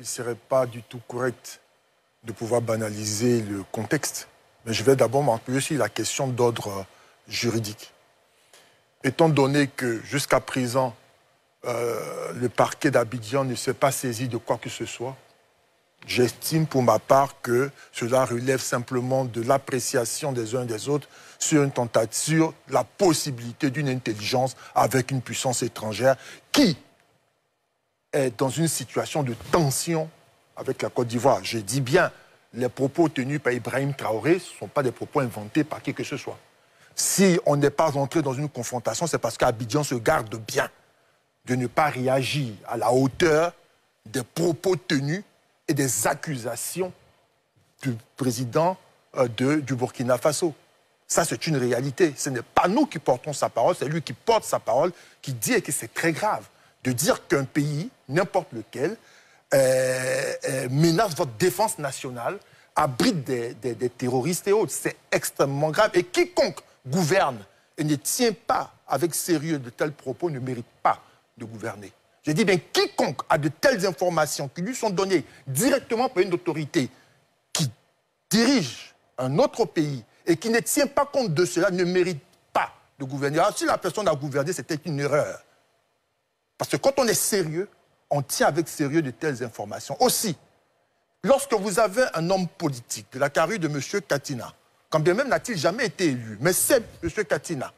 serait pas du tout correct de pouvoir banaliser le contexte. Mais je vais d'abord m'appuyer sur la question d'ordre juridique. Étant donné que jusqu'à présent, le parquet d'Abidjan ne s'est pas saisi de quoi que ce soit, j'estime pour ma part que cela relève simplement de l'appréciation des uns et des autres sur une tentative, sur la possibilité d'une intelligence avec une puissance étrangère qui est dans une situation de tension avec la Côte d'Ivoire. Je dis bien, les propos tenus par Ibrahim Traoré ne sont pas des propos inventés par qui que ce soit. Si on n'est pas rentré dans une confrontation, c'est parce qu'Abidjan se garde bien de ne pas réagir à la hauteur des propos tenus et des accusations du président du Burkina Faso. Ça, c'est une réalité. Ce n'est pas nous qui portons sa parole, c'est lui qui porte sa parole, qui dit que c'est très grave de dire qu'un pays, n'importe lequel, menace votre défense nationale, abrite des terroristes et autres. C'est extrêmement grave. Et quiconque gouverne et ne tient pas avec sérieux de tels propos ne mérite pas de gouverner. Je dis bien, quiconque a de telles informations qui lui sont données directement par une autorité qui dirige un autre pays et qui ne tient pas compte de cela ne mérite pas de gouverner. Alors, si la personne a gouverné, c'était une erreur. Parce que quand on est sérieux, on tient avec sérieux de telles informations. Aussi, lorsque vous avez un homme politique de la carrure de M. Katina, quand bien même n'a-t-il jamais été élu, mais c'est M. Katina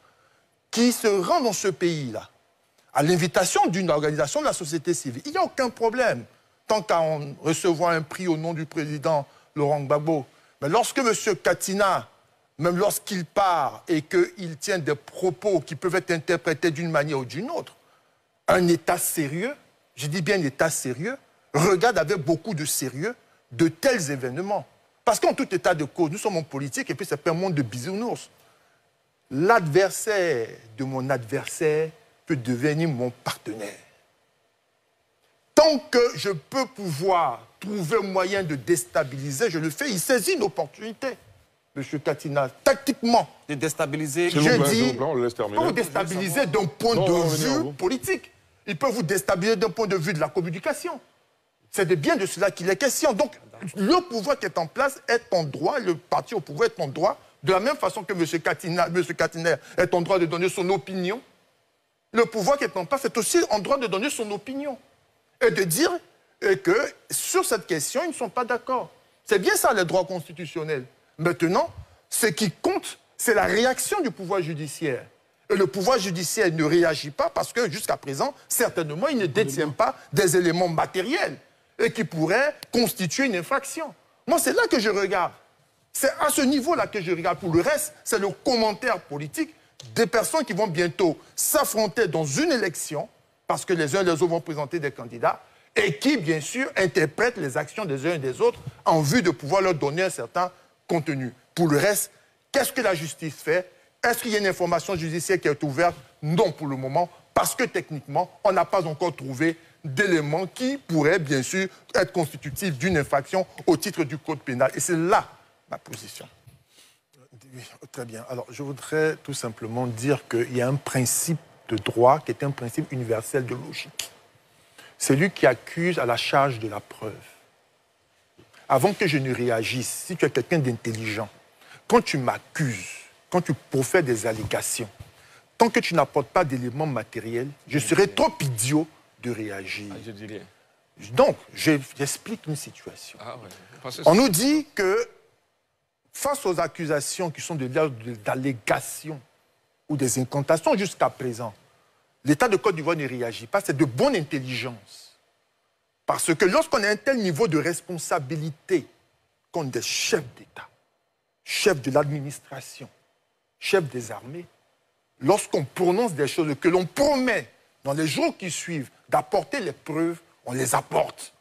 qui se rend dans ce pays-là, à l'invitation d'une organisation de la société civile, il n'y a aucun problème, tant qu'à recevoir un prix au nom du président Laurent Gbagbo. Mais lorsque M. Katina, même lorsqu'il part et qu'il tient des propos qui peuvent être interprétés d'une manière ou d'une autre, un État sérieux, je dis bien un État sérieux, regarde avec beaucoup de sérieux de tels événements. Parce qu'en tout état de cause, nous sommes en politique et puis c'est pas un monde de bisounours. L'adversaire de mon adversaire peut devenir mon partenaire. Tant que je peux pouvoir trouver un moyen de déstabiliser, je le fais. Il saisit une opportunité, M. Katina, tactiquement. De déstabiliser. Je dis, il peut vous déstabiliser d'un point de vue politique. Il peut vous déstabiliser d'un point de vue de la communication. C'est bien de cela qu'il est question. Donc, le pouvoir qui est en place est en droit, le parti au pouvoir est en droit, de la même façon que M. Katiner est en droit de donner son opinion. Le pouvoir qui est en place est aussi en droit de donner son opinion. Et de dire que sur cette question, ils ne sont pas d'accord. C'est bien ça, les droits constitutionnels. Maintenant, ce qui compte, c'est la réaction du pouvoir judiciaire. Et le pouvoir judiciaire ne réagit pas parce que, jusqu'à présent, certainement, il ne détient pas des éléments matériels et qui pourraient constituer une infraction. Moi, c'est là que je regarde. C'est à ce niveau-là que je regarde. Pour le reste, c'est le commentaire politique des personnes qui vont bientôt s'affronter dans une élection, parce que les uns et les autres vont présenter des candidats, et qui, bien sûr, interprètent les actions des uns et des autres en vue de pouvoir leur donner un certain contenu. Pour le reste, qu'est-ce que la justice fait? Est-ce qu'il y a une information judiciaire qui est ouverte? Non, pour le moment, parce que techniquement, on n'a pas encore trouvé d'éléments qui pourraient, bien sûr, être constitutifs d'une infraction au titre du Code pénal. Et c'est là ma position. Très bien. Alors, je voudrais tout simplement dire qu'il y a un principe de droit qui est un principe universel de logique. C'est lui qui accuse à la charge de la preuve. Avant que je ne réagisse, si tu es quelqu'un d'intelligent, quand tu m'accuses, quand tu profères des allégations, tant que tu n'apportes pas d'éléments matériels, je serai trop idiot de réagir. Je dirais. Donc, j'explique une situation. Ah ouais. On nous dit que face aux accusations qui sont d'allégations ou des incantations jusqu'à présent, l'État de Côte d'Ivoire ne réagit pas. C'est de bonne intelligence. Parce que lorsqu'on a un tel niveau de responsabilité contre des chefs d'État, chefs de l'administration, chefs des armées, lorsqu'on prononce des choses que l'on promet dans les jours qui suivent d'apporter les preuves, on les apporte.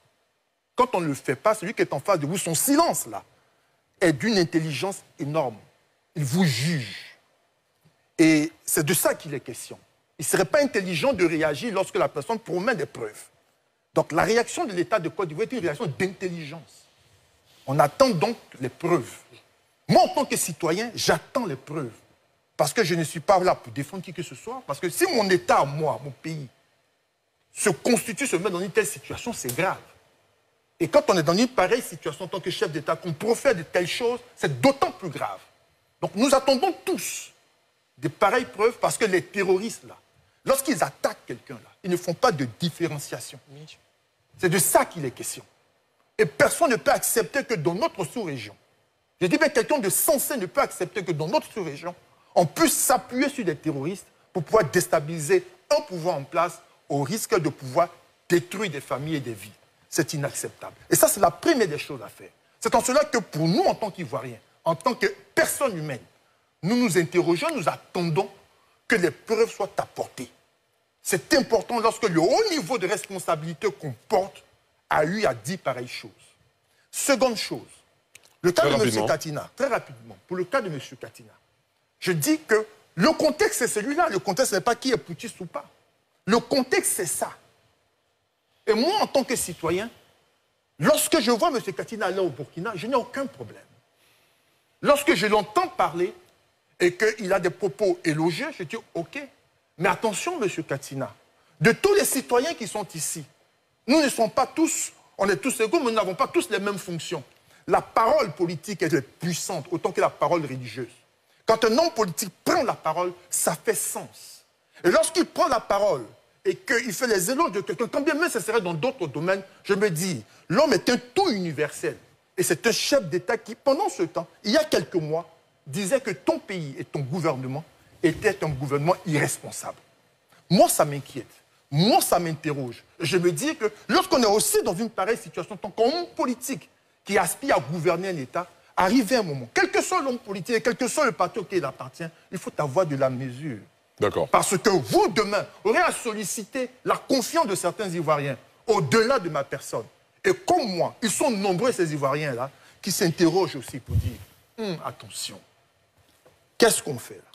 Quand on ne le fait pas, celui qui est en face de vous, son silence là, est d'une intelligence énorme. Il vous juge. Et c'est de ça qu'il est question. Il ne serait pas intelligent de réagir lorsque la personne promet des preuves. Donc la réaction de l'État de Côte d'Ivoire est une réaction d'intelligence. On attend donc les preuves. Moi, en tant que citoyen, j'attends les preuves. Parce que je ne suis pas là pour défendre qui que ce soit. Parce que si mon État, moi, mon pays, se constitue, se met dans une telle situation, c'est grave. Et quand on est dans une pareille situation en tant que chef d'État, qu'on profère de telles choses, c'est d'autant plus grave. Donc nous attendons tous de pareilles preuves parce que les terroristes, là, lorsqu'ils attaquent quelqu'un, là, ils ne font pas de différenciation. C'est de ça qu'il est question. Et personne ne peut accepter que dans notre sous-région, je dis bien quelqu'un de sensé ne peut accepter que dans notre sous-région, on puisse s'appuyer sur des terroristes pour pouvoir déstabiliser un pouvoir en place au risque de pouvoir détruire des familles et des vies. C'est inacceptable. Et ça, c'est la première des choses à faire. C'est en cela que pour nous, en tant qu'Ivoiriens, en tant que personne humaine, nous nous interrogeons, nous attendons que les preuves soient apportées. C'est important lorsque le haut niveau de responsabilité qu'on porte a eu à dire pareille chose. Seconde chose, le cas de M. Katina, très rapidement, pour le cas de M. Katina, je dis que le contexte, c'est celui-là. Le contexte n'est pas qui est putschiste ou pas. Le contexte, c'est ça. Et moi, en tant que citoyen, lorsque je vois M. Katina là au Burkina, je n'ai aucun problème. Lorsque je l'entends parler et qu'il a des propos élogieux, je dis OK. Mais attention, M. Katina, de tous les citoyens qui sont ici, nous ne sommes pas tous, on est tous égaux, mais nous n'avons pas tous les mêmes fonctions. La parole politique est puissante, autant que la parole religieuse. Quand un homme politique prend la parole, ça fait sens. Et lorsqu'il prend la parole et qu'il fait les éloges de quelqu'un, quand bien même ce serait dans d'autres domaines, je me dis, l'homme est un tout universel. Et c'est un chef d'État qui, pendant ce temps, il y a quelques mois, disait que ton pays et ton gouvernement étaient un gouvernement irresponsable. Moi, ça m'inquiète. Moi, ça m'interroge. Je me dis que lorsqu'on est aussi dans une pareille situation, en tant qu'homme politique qui aspire à gouverner un État, arrivé un moment, quel que soit l'homme politique et quel que soit le parti auquel il appartient, il faut avoir de la mesure. D'accord. Parce que vous, demain, aurez à solliciter la confiance de certains Ivoiriens au-delà de ma personne. Et comme moi, ils sont nombreux, ces Ivoiriens-là, qui s'interrogent aussi pour dire attention, qu'est-ce qu'on fait là?